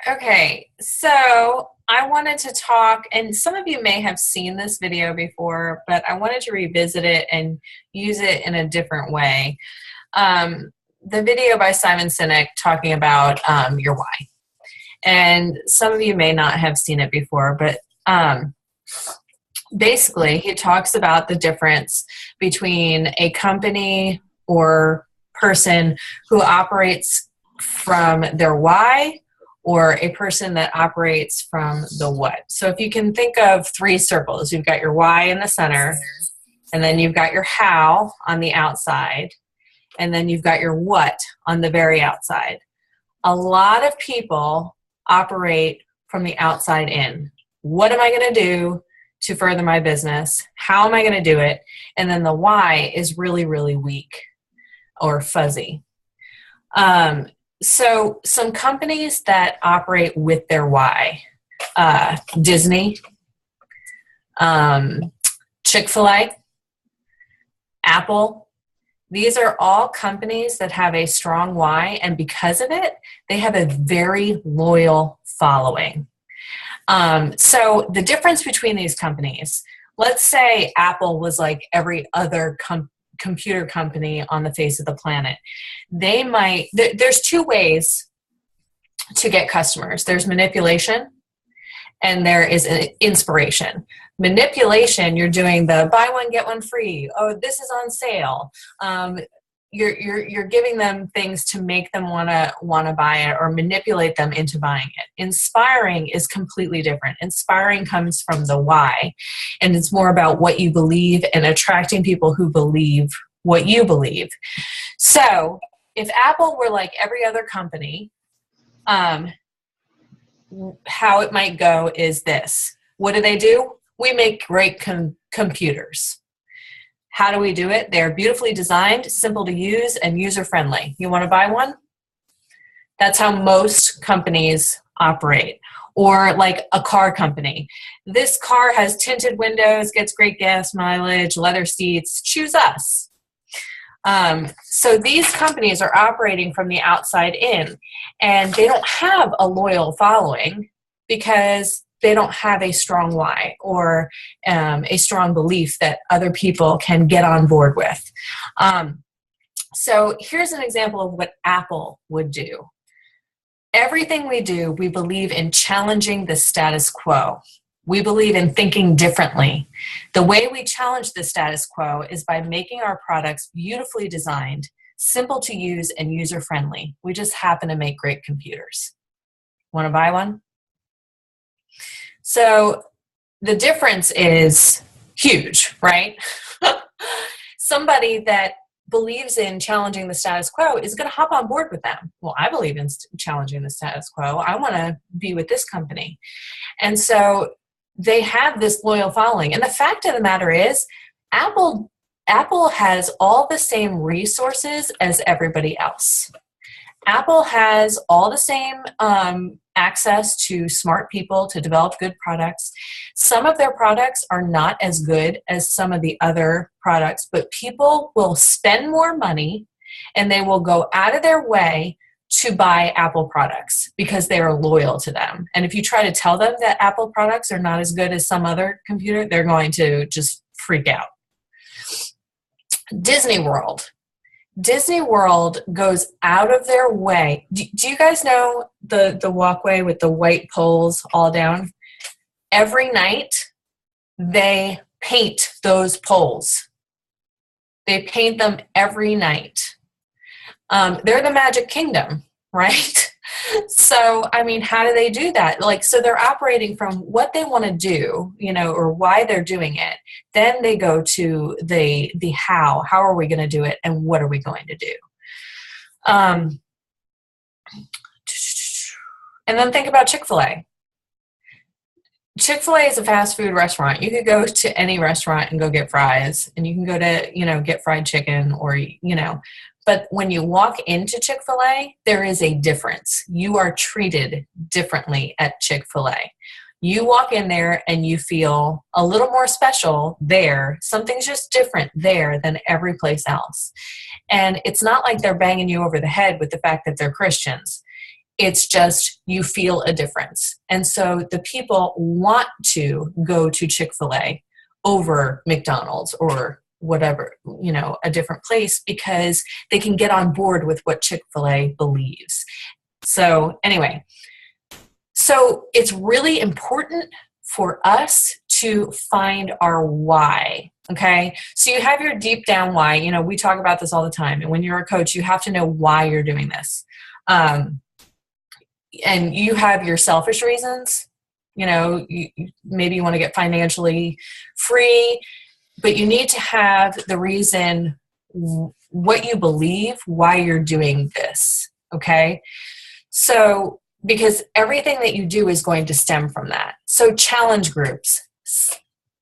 Okay, so I wanted to talk, and some of you may have seen this video before, but I wanted to revisit it and use it in a different way. The video by Simon Sinek talking about your why. And some of you may not have seen it before, but basically he talks about the difference between a company or person who operates from their why or a person that operates from the what. So if you can think of three circles, you've got your why in the center, and then you've got your how on the outside, and then you've got your what on the very outside. A lot of people operate from the outside in. What am I going to do to further my business? How am I going to do it? And then the why is really, really weak or fuzzy. So some companies that operate with their why, Disney, Chickfila, Apple, these are all companies that have a strong why, and because of it, they have a very loyal following. So the difference between these companies, let's say Apple was like every other computer company on the face of the planet. There's two ways to get customers. There's manipulation and there is inspiration. Manipulation, you're doing the buy one, get one free. Oh, this is on sale. You're giving them things to make them want to buy it or manipulate them into buying it. Inspiring is completely different. Inspiring comes from the why, and it's more about what you believe and attracting people who believe what you believe. So if Apple were like every other company, how it might go is this. What do? We make great computers. How do we do it? They're beautifully designed, simple to use, and user-friendly. You want to buy one? That's how most companies operate. Or like a car company. This car has tinted windows, gets great gas mileage, leather seats. Choose us. So these companies are operating from the outside in, and they don't have a loyal following because they don't have a strong why or a strong belief that other people can get on board with. So here's an example of what Apple would do. Everything we do, we believe in challenging the status quo. We believe in thinking differently. The way we challenge the status quo is by making our products beautifully designed, simple to use, and user-friendly. We just happen to make great computers. Want to buy one? So the difference is huge, right? Somebody that believes in challenging the status quo is going to hop on board with them. Well, I believe in challenging the status quo. I want to be with this company. And so they have this loyal following. And the fact of the matter is, Apple has all the same resources as everybody else. Apple has all the same access to smart people to develop good products. Some of their products are not as good as some of the other products, but people will spend more money and they will go out of their way to buy Apple products because they are loyal to them. And if you try to tell them that Apple products are not as good as some other computer, they're going to just freak out. Disney World goes out of their way. Do you guys know the walkway with the white poles all down? Every night, they paint those poles. They paint them every night. They're the Magic Kingdom, right? So, I mean, how do they do that? So they're operating from what they want to do, or why they're doing it. Then they go to the how. How are we going to do it, and what are we going to do? And then think about Chick-fil-A. Chick-fil-A is a fast food restaurant. You could go to any restaurant and go get fries, and you can go to, get fried chicken or, but when you walk into Chick-fil-A, there is a difference. You are treated differently at Chick-fil-A. You walk in there and you feel a little more special there. Something's just different there than every place else. And it's not like they're banging you over the head with the fact that they're Christians. It's just you feel a difference. And so the people want to go to Chick-fil-A over McDonald's or whatever, a different place, because they can get on board with what Chick-fil-A believes. So anyway, so it's really important for us to find our why. Okay. So you have your deep down why. We talk about this all the time. And when you're a coach, you have to know why you're doing this. And you have your selfish reasons. Maybe you want to get financially free, but you need to have the reason, what you believe, why you're doing this. Okay. So, because everything that you do is going to stem from that. So challenge groups.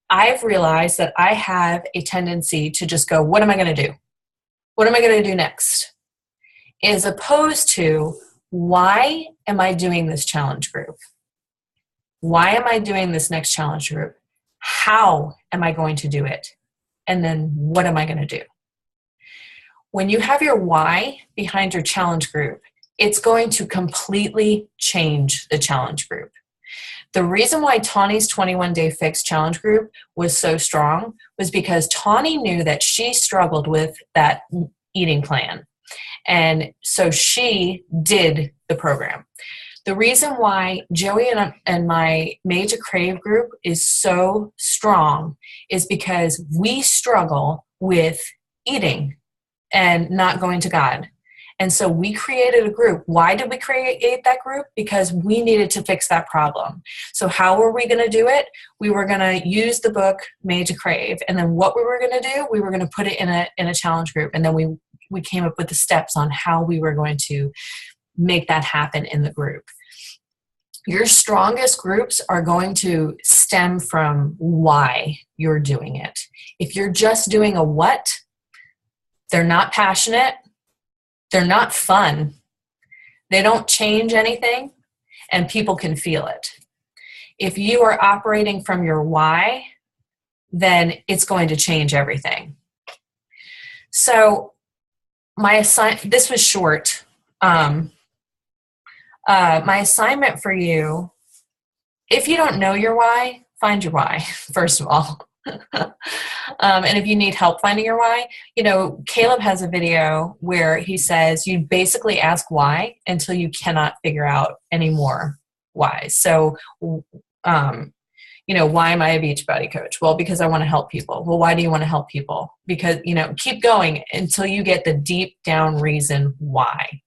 I've realized that I have a tendency to just go, what am I going to do? What am I going to do next? As opposed to, why am I doing this challenge group? Why am I doing this next challenge group? How am I going to do it? And then what am I going to do? When you have your why behind your challenge group, it's going to completely change the challenge group. The reason why Tawny's 21-Day Fix challenge group was so strong was because Tawny knew that she struggled with that eating plan. And so she did the program. The reason why Joey and my Made to Crave group is so strong is because we struggle with eating and not going to God. And so we created a group. Why did we create that group? Because we needed to fix that problem. So how were we going to do it? We were going to use the book Made to Crave. And then what we were going to do, we were going to put it in a challenge group. And then we came up with the steps on how we were going to make that happen in the group. Your strongest groups are going to stem from why you're doing it. If you're just doing a what, they're not passionate. They're not fun. They don't change anything, and people can feel it. If you are operating from your why, then it's going to change everything. So this was short. My assignment for you, if you don't know your why, find your why, first of all. And if you need help finding your why, Caleb has a video where he says you basically ask why until you cannot figure out any more why. So, why am I a Beachbody coach? Well, because I want to help people. Well, why do you want to help people? Because, keep going until you get the deep down reason why.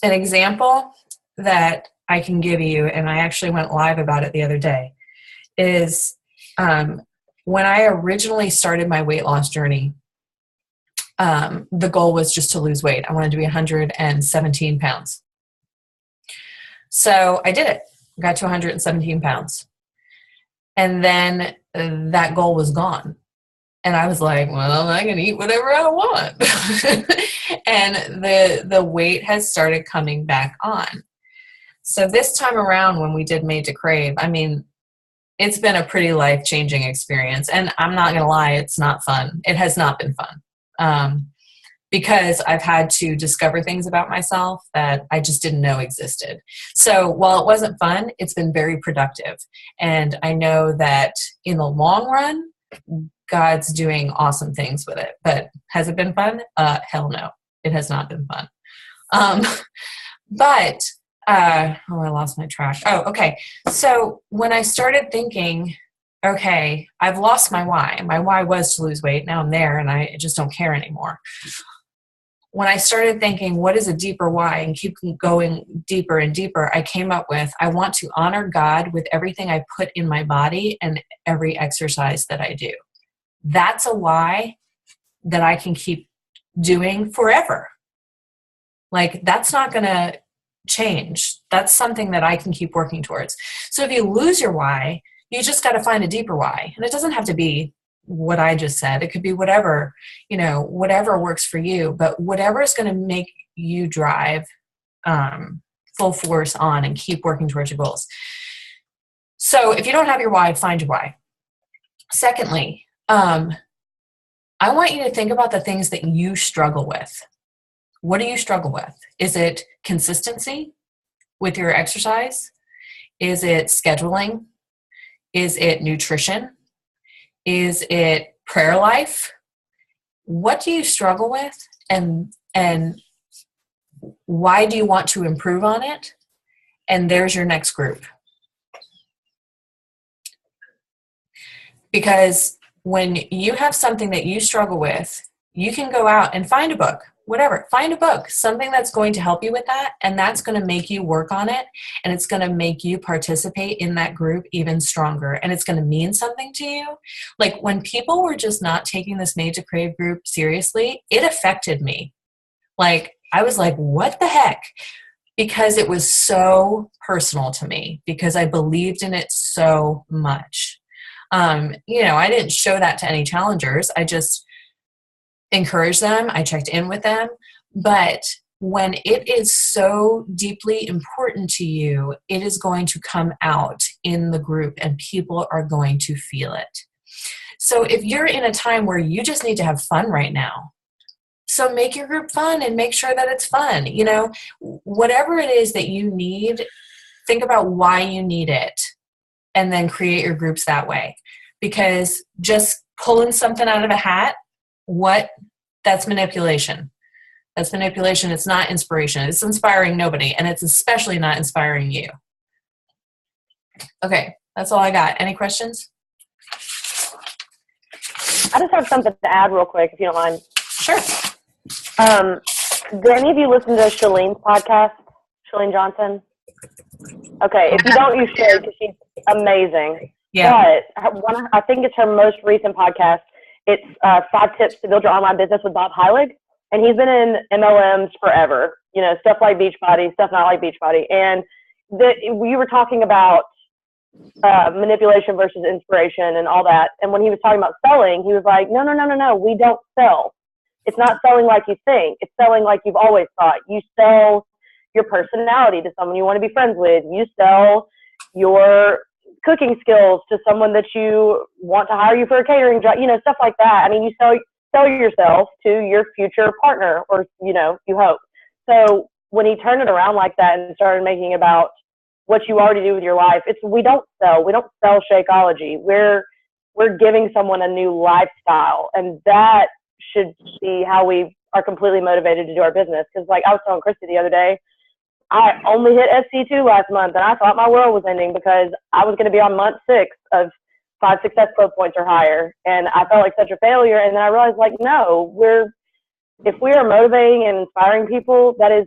An example that I can give you, and I actually went live about it the other day, is when I originally started my weight loss journey, the goal was just to lose weight. I wanted to be 117 pounds. So I did it. Got to 117 pounds. And then that goal was gone. And I was like, well, I can eat whatever I want. And the weight has started coming back on. So this time around when we did Made to Crave, it's been a pretty life-changing experience. And I'm not going to lie, it's not fun. It has not been fun. Because I've had to discover things about myself that I just didn't know existed. So while it wasn't fun, it's been very productive. And I know that in the long run, God's doing awesome things with it. But has it been fun? Hell no. It has not been fun. I lost my track. Oh, okay. So when I started thinking, okay, I've lost my why. My why was to lose weight. Now I'm there and I just don't care anymore. When I started thinking, what is a deeper why, and keep going deeper and deeper, I came up with, I want to honor God with everything I put in my body and every exercise that I do. That's a why that I can keep doing forever. Like, that's not going to change. That's something that I can keep working towards. So if you lose your why, you just got to find a deeper why. And it doesn't have to be what I just said. It could be whatever, whatever works for you, but whatever is going to make you drive full force on and keep working towards your goals. So if you don't have your why, find your why. Secondly, I want you to think about the things that you struggle with. What do you struggle with? Is it consistency with your exercise? Is it scheduling? Is it nutrition? Is it prayer life? What do you struggle with? And why do you want to improve on it? And there's your next group. Because when you have something that you struggle with, you can go out and find a book, whatever, find a book, something that's going to help you with that. And that's going to make you work on it. And it's going to make you participate in that group even stronger. And it's going to mean something to you. Like when people were just not taking this Made to Crave group seriously, it affected me. Like, I was like, what the heck? Because it was so personal to me, because I believed in it so much. I didn't show that to any challengers. I just encouraged them. I checked in with them. But when it is so deeply important to you, it is going to come out in the group and people are going to feel it. So if you're in a time where you just need to have fun right now, so make your group fun and make sure that it's fun. Whatever it is that you need, think about why you need it and then create your groups that way. Because just pulling something out of a hat, that's manipulation. That's manipulation. It's not inspiration. It's inspiring nobody. And it's especially not inspiring you. Okay, that's all I got. Any questions? I just have something to add real quick, if you don't mind. Sure. Do any of you listen to Shalene's podcast? Shalene Johnson? Okay, if you don't, you should, because she's amazing. Yeah. But I think it's her most recent podcast. It's 5 Tips to Build Your Online Business with Bob Heilig. And he's been in MLMs forever. Stuff like Beachbody, stuff not like Beachbody. And we were talking about manipulation versus inspiration and all that. And when he was talking about selling, he was like, no, we don't sell. It's not selling like you think. It's selling like you've always thought. You sell your personality to someone you want to be friends with. You sell your cooking skills to someone that you want to hire you for a catering job, stuff like that. I mean, you sell yourself to your future partner, or, you hope. So when he turned it around like that and started making about what you already do with your life, we don't sell Shakeology. We're giving someone a new lifestyle, and that should be how we are completely motivated to do our business. Because like I was telling Christy the other day, I only hit SC2 last month, and I thought my world was ending because I was going to be on month 6 of 5 Success Club points or higher, and I felt like such a failure. And then I realized, like, no, if we are motivating and inspiring people, that is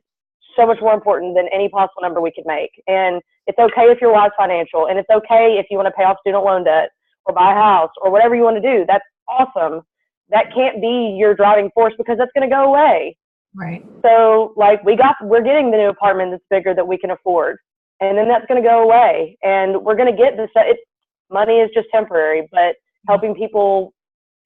so much more important than any possible number we could make. And it's okay if your life's financial, and it's okay if you want to pay off student loan debt or buy a house or whatever you want to do. That's awesome. That can't be your driving force, because that's going to go away. Right. So like we're getting the new apartment that's bigger that we can afford, and then that's going to go away, and we're going to get this. Money is just temporary, but helping people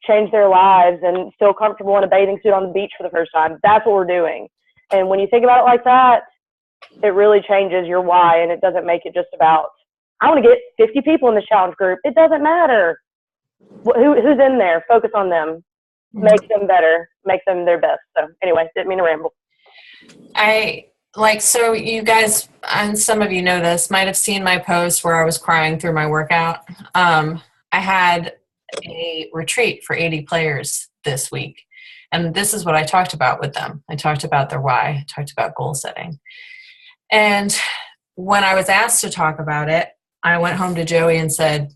change their lives and feel comfortable in a bathing suit on the beach for the first time, that's what we're doing. And when you think about it like that, it really changes your why, and it doesn't make it just about, I want to get 50 people in this challenge group. It doesn't matter who's in there. Focus on them. Make them better, make them their best. So anyway, didn't mean to ramble. So you guys, and some of you know this, might have seen my post where I was crying through my workout. I had a retreat for 80 players this week. And this is what I talked about with them. I talked about their why, I talked about goal setting. And when I was asked to talk about it, I went home to Joey and said,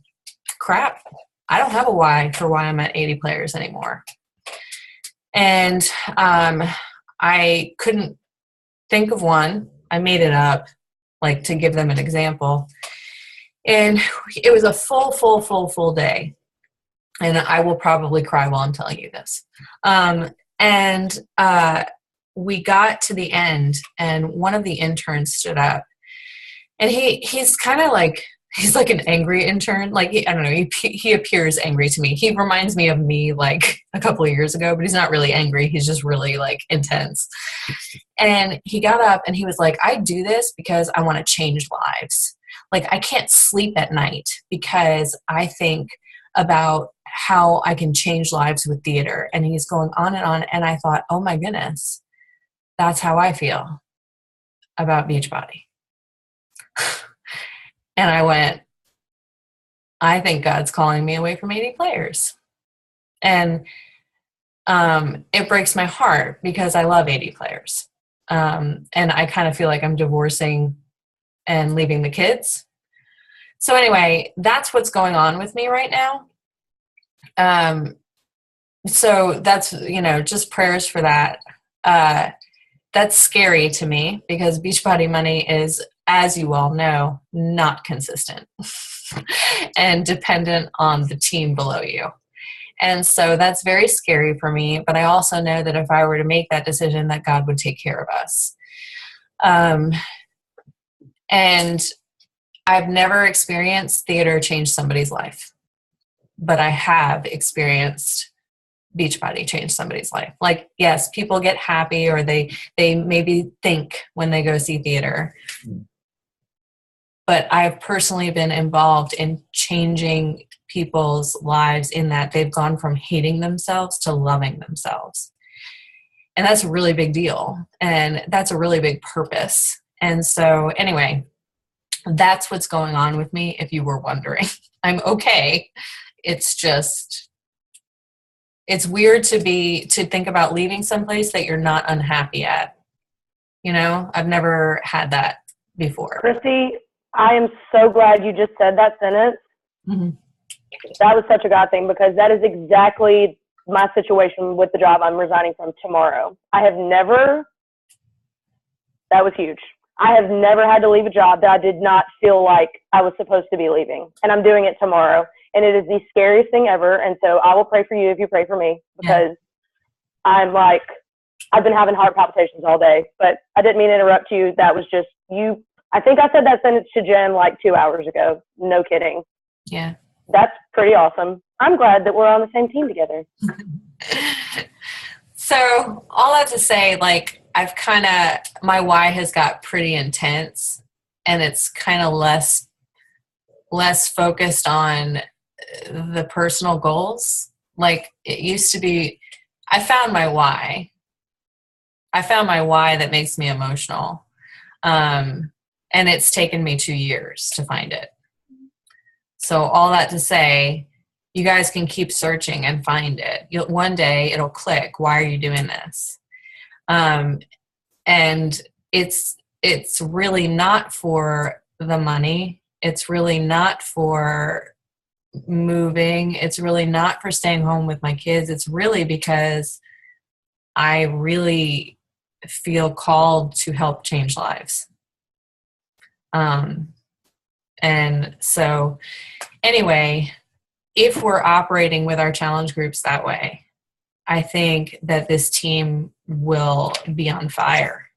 crap, I don't have a why for why I'm at 80 players anymore. And I couldn't think of one. I made it up, like, to give them an example. And it was a full day. And I will probably cry while I'm telling you this. We got to the end, and one of the interns stood up. And he's kind of like, he's like an angry intern. Like, I don't know, he appears angry to me. He reminds me of me like a couple of years ago, but he's not really angry. He's just really like intense. And he got up and he was like, I do this because I want to change lives. Like, I can't sleep at night because I think about how I can change lives with theater. And he's going on. And I thought, oh my goodness, that's how I feel about Beachbody. And I went, I think God's calling me away from 80 players. And it breaks my heart because I love 80 players. And I kind of feel like I'm divorcing and leaving the kids. So anyway, that's what's going on with me right now. So that's, just prayers for that. That's scary to me because Beachbody money is, as you all know, not consistent and dependent on the team below you. And so that's very scary for me. But I also know that if I were to make that decision, that God would take care of us. And I've never experienced theater change somebody's life, but I have experienced Beachbody change somebody's life. Like, yes, people get happy or they maybe think when they go see theater. But I've personally been involved in changing people's lives in that they've gone from hating themselves to loving themselves. And that's a really big deal. And that's a really big purpose. And so anyway, that's what's going on with me, if you were wondering. I'm okay. It's just, it's weird to think about leaving someplace that you're not unhappy at. I've never had that before. Christy, I am so glad you just said that sentence. Mm-hmm. That was such a God thing because that is exactly my situation with the job I'm resigning from tomorrow. That was huge. I have never had to leave a job that I did not feel like I was supposed to be leaving. And I'm doing it tomorrow. And it is the scariest thing ever. And so I will pray for you if you pray for me because I've been having heart palpitations all day. But I didn't mean to interrupt you. That was just you. I think I said that sentence to Jen like 2 hours ago. No kidding. Yeah. That's pretty awesome. I'm glad that we're on the same team together. So all that to say, my why has got pretty intense and it's kind of less focused on the personal goals. Like it used to be, I found my why that makes me emotional. And it's taken me 2 years to find it. So all that to say, you guys can keep searching and find it. One day it'll click. Why are you doing this? And it's really not for the money. It's really not for moving. It's really not for staying home with my kids. It's really because I really feel called to help change lives. And so anyway, if we're operating with our challenge groups that way, I think that this team will be on fire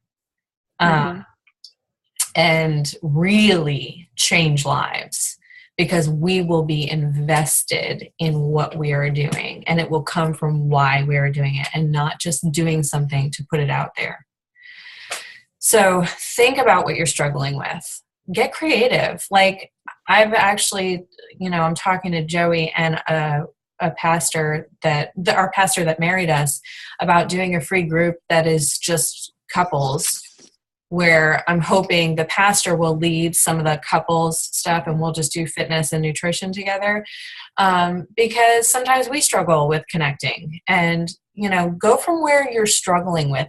and really change lives because we will be invested in what we are doing and it will come from why we are doing it and not just doing something to put it out there. So think about what you're struggling with. Get creative. Like I've actually, I'm talking to Joey and our pastor that married us about doing a free group that is just couples where I'm hoping the pastor will lead some of the couples stuff and we'll just do fitness and nutrition together. Because sometimes we struggle with connecting and, go from where you're struggling with.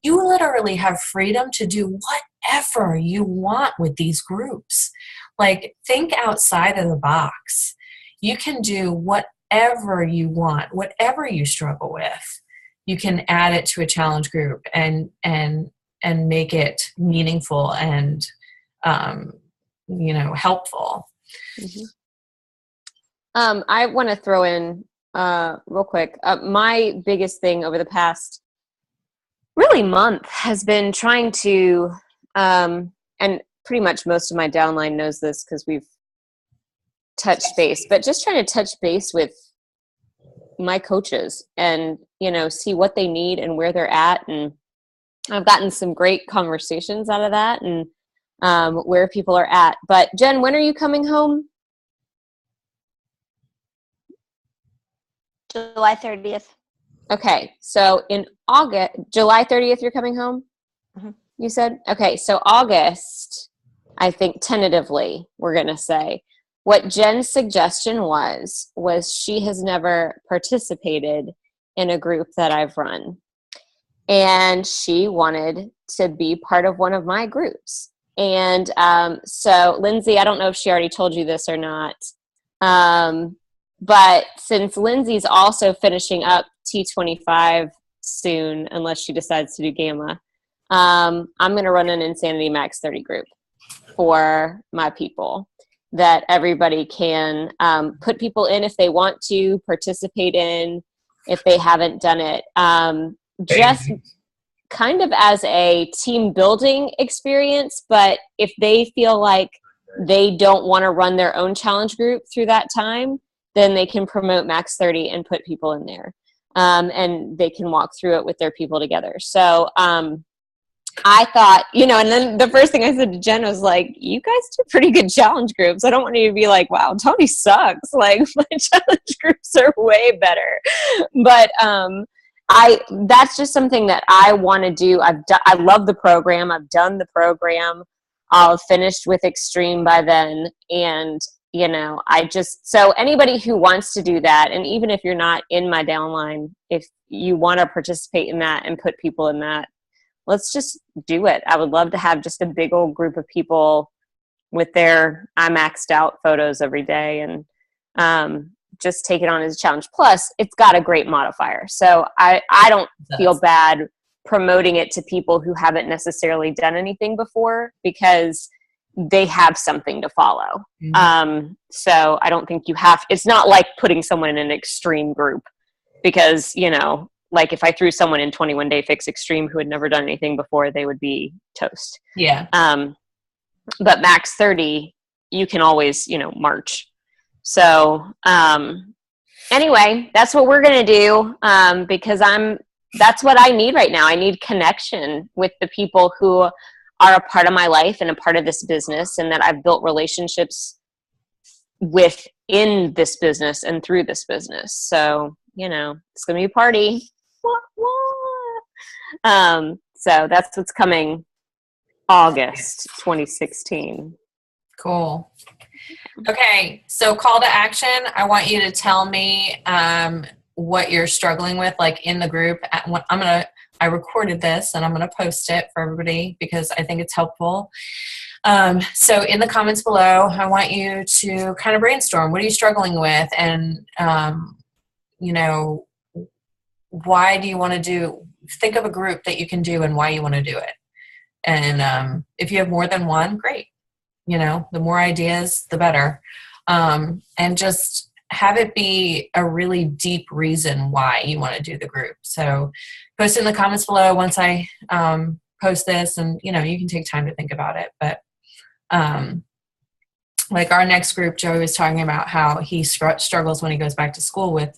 You literally have freedom to do whatever you want with these groups. Like think outside of the box. You can do whatever you want, whatever you struggle with. You can add it to a challenge group and make it meaningful and, helpful. Mm-hmm. I want to throw in real quick. My biggest thing over the past really month has been trying to, and pretty much most of my downline knows this because we've touched base, but just trying to touch base with my coaches and, see what they need and where they're at. And I've gotten some great conversations out of that and where people are at. But Jen, when are you coming home? July 30th. Okay, so in August, July 30th, you're coming home? Mm-hmm. You said? Okay, so August, I think tentatively, we're going to say. What Jen's suggestion was she has never participated in a group that I've run. And she wanted to be part of one of my groups. And so, Lindsay, I don't know if she already told you this or not, but since Lindsay's also finishing up T25 soon, unless she decides to do Gamma, I'm going to run an Insanity Max 30 group for my people that everybody can put people in if they want to participate in, if they haven't done it. Just kind of as a team building experience, but if they feel like they don't want to run their own challenge group through that time, then they can promote Max 30 and put people in there. And they can walk through it with their people together. So I thought, and then the first thing I said to Jen was like, you guys do pretty good challenge groups. I don't want you to be like, wow, Tony sucks. Like, my challenge groups are way better. But that's just something that I want to do. I love the program. I've done the program. I'll have finished with Extreme by then. And, so anybody who wants to do that, and even if you're not in my downline, if you want to participate in that and put people in that, let's just do it. I would love to have just a big old group of people with their I maxed out photos every day and just take it on as a challenge. Plus, it's got a great modifier. So I don't feel bad promoting it to people who haven't necessarily done anything before because they have something to follow. Mm-hmm. So I don't think it's not like putting someone in an extreme group because, like if I threw someone in 21 Day Fix Extreme who had never done anything before, they would be toast. Yeah. But Max 30, you can always, march. So anyway, that's what we're going to do because that's what I need right now. I need connection with the people who are a part of my life and a part of this business and that I've built relationships with in this business and through this business. So, it's going to be a party. So that's what's coming August 2016. Cool. Okay, so call to action. I want you to tell me what you're struggling with, like in the group. I recorded this and I'm going to post it for everybody because I think it's helpful. So in the comments below, I want you to kind of brainstorm. What are you struggling with? And, why do you want to think of a group that you can do and why you want to do it. And if you have more than one, great. The more ideas, the better. And just have it be a really deep reason why you want to do the group. So post in the comments below once I post this, and you can take time to think about it. But like our next group, Joey was talking about how he struggles when he goes back to school with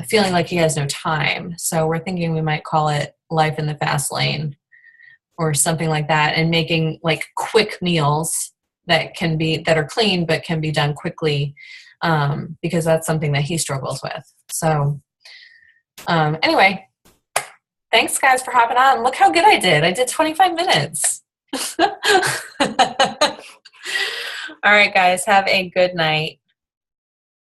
feeling like he has no time. So we're thinking we might call it Life in the Fast Lane or something like that, and making like quick meals that are clean but can be done quickly, because that's something that he struggles with. So anyway, thanks guys for hopping on. Look how good I did. I did 25 minutes. All right, guys, have a good night.